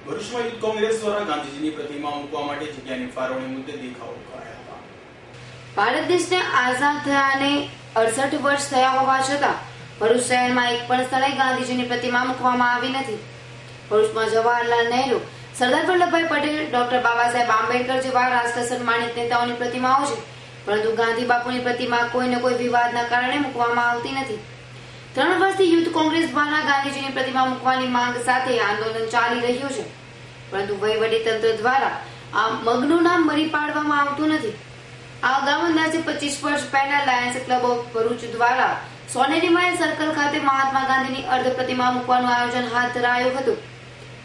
ભરૂચમાં યુથ કોંગ્રેસ દ્વારા ગાંધીજીની પ્રતિમા મૂકવા માટે જગ્યાની ફાળવણી મુદ્દે દેખાવો કરાયા હતા। ભારત દેશને આઝાદ થયાને 68 વર્ષ થયા હોવા છતાં ભરૂચ શહેરમાં એક પણ સ્થળે ગાંધીજીની પ્રતિમા મૂકવામાં આવી નથી। ભરૂચમાં જવાહરલાલ નહેરુ, સરદાર વલ્લભભાઈ પટેલ, ડોક્ટર બાબા સાહેબ આંબેડકર જેવા રાષ્ટ્ર સન્માનિત નેતાઓની પ્રતિમાઓ છે, પરંતુ ગાંધી બાપુની પ્રતિમા કોઈને કોઈ વિવાદના કારણે મૂકવામાં આવતી નથી। 3 વર્ષથી યુથ કોંગ્રેસ દ્વારા ગાંધીજીની પ્રતિમા મૂકવાની માંગ સાથે આંદોલન ચાલી રહ્યું છે, પરંતુ વહીવટીતંત્ર દ્વારા આ મગનું નામ મરી પાડવામાં આવતું નથી। આ અગાઉ અંદાજે 25 વર્ષ પહેલા લાયન્સ ક્લબ ઓફ ભરૂચ દ્વારા સોનેરી માઇલ સર્કલ ખાતે મહાત્મા ગાંધીની અર્ધ પ્રતિમા મૂકવાનું આયોજન હાથ ધરાયું હતું,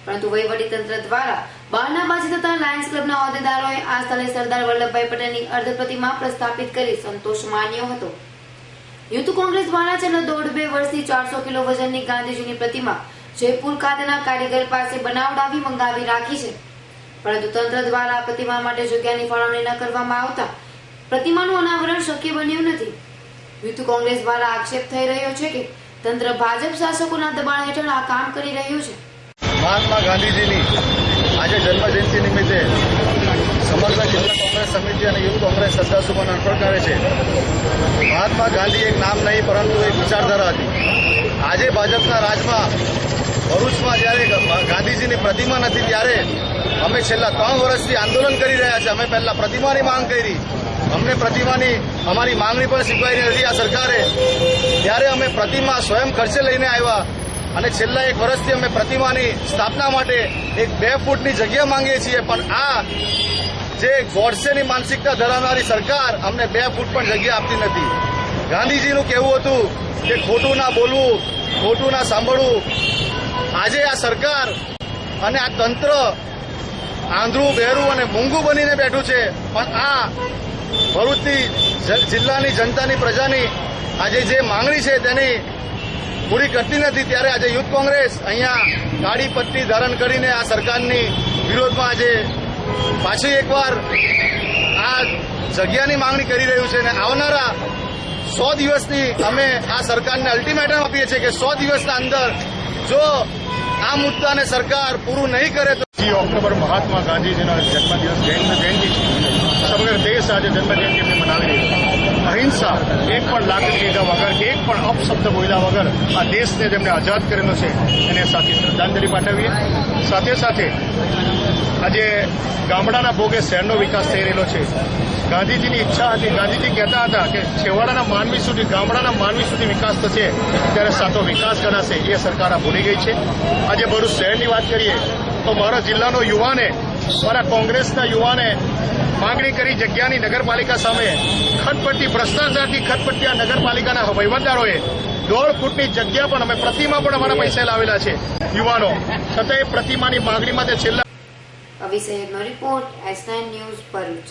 પરંતુ વહીવટીતંત્ર દ્વારા બહાનાબાજી થતા લાયન્સ ક્લબના હોદ્દેદારોએ આ સ્થળે સરદાર વલ્લભભાઈ પટેલની અર્ધ પ્રતિમા પ્રસ્થાપિત કરી સંતોષ માન્યો હતો। યુથ કોંગ્રેસ દ્વારા છેલ્લા 1.5-2 વર્ષથી 400 કિલો વજનની ગાંધીજીની પ્રતિમા જયપુર ખાતેના કારીગર પાસે બનાવડાવી મંગાવી રાખી છે, પરંતુ તંત્ર દ્વારા આ પ્રતિમા માટે જગ્યાની ફાળવણી ન કરવામાં આવતા પ્રતિમાનું અનાવરણ શક્ય બન્યું નથી। યુથ કોંગ્રેસ દ્વારા આક્ષેપ થઈ રહ્યો છે કે તંત્ર ભાજપ શાસકોના દબાણ હેઠળ આ કામ કરી રહ્યું છે। મહાત્મા ગાંધીજીની આજે જન્મજયંતિ નિમિત્તે સમગ્ર જિલ્લા કોંગ્રેસ સમિતિ અને યુથ કોંગ્રેસ સદસ્યોમાં અર્પણ કરે છે। મહાત્મા ગાંધી એક નામ નહીં પરંતુ એક વિચારધારા હતી। આજે ભાજપના રાજમાં ભરૂચમાં જ્યારે ગાંધીજીની પ્રતિમા નથી ત્યારે અમે છેલ્લા 3 વર્ષથી આંદોલન કરી રહ્યા છીએ। અમે પહેલા પ્રતિમાની માંગ કરી, અમને પ્રતિમાની અમારી માંગણી પણ સ્વીકારી નથી આ સરકારે, ત્યારે અમે પ્રતિમા સ્વયં ખર્ચે લઈને આવ્યા અને છેલ્લા 1 વર્ષથી અમે પ્રતિમાની સ્થાપના માટે એક 2 ફૂટની જગ્યા માંગીએ છીએ, પણ આ જે ગોડસેની માનસિકતા ધરાવનારી સરકાર અમને 2 ફૂટ પણ જગ્યા આપતી નથી। ગાંધીજીનું કહેવું હતું કે ખોટું ના બોલવું, ખોટું ના સાંભળવું। આજે આ સરકાર અને આ તંત્ર આંધળું, બહેરું અને મૂંગું બનીને બેઠું છે, પણ આ ભરૂચની જિલ્લાની જનતાની, પ્રજાની આજે જે માંગણી છે તેની પૂરી કરતી નથી। ત્યારે આજે યુથ કોંગ્રેસ અહીંયા કાળી પટ્ટી ધારણ કરીને આ સરકારની વિરોધમાં આજે પાછી એકવાર આ જગ્યાની માંગણી કરી રહ્યું છે અને આવનારા 100 દિવસની અમે આ સરકારને અલ્ટિમેટમ આપીએ છીએ કે 100 દિવસના અંદર જો આ મુદ્દાને સરકાર પૂરું નહીં કરે તો 3 ઓક્ટોબર મહાત્મા ગાંધીજીના જન્મદિવસ જયંતિ છે। સમગ્ર દેશ આજે જન્મજયંતિ એમને મનાવી રહ્યો છે। અહિંસા, એક પણ લાકડી લીધા વગર કે એક પણ અપશબ્દ બોલ્યા વગર આ દેશને જેમને આઝાદ કરેલો છે એને સાથે શ્રદ્ધાંજલિ પાઠવીએ। સાથે સાથે આજે ગામડાના ભોગે શહેરનો વિકાસ થઈ રહેલો છે। ગાંધીજીની ઈચ્છા હતી, ગાંધીજી કહેતા હતા કે છેવાડાના માનવી સુધી, ગામડાના માનવી સુધી વિકાસ થશે ત્યારે સાચો વિકાસ ગણાશે, એ સરકાર આ ભૂલી ગઈ છે। આજે ભરૂચ શહેરની વાત કરીએ તો મારા જિલ્લાનો યુવાને, મારા કોંગ્રેસના યુવાને માંગણી કરી જગ્યાની નગરપાલિકા સામે ખટપટી, ભ્રષ્ટાચારથી ખટપટી આ નગરપાલિકાના વહીવટદારોએ 1.5 ફૂટની જગ્યા પણ, અમે પ્રતિમા પણ અમારા પૈસા લાવેલા છે યુવાનો, છતાંય પ્રતિમાની માંગણી માટે છેલ્લા અવિસેરનો રિપોર્ટ, S9 ન્યૂઝ ભરૂચ।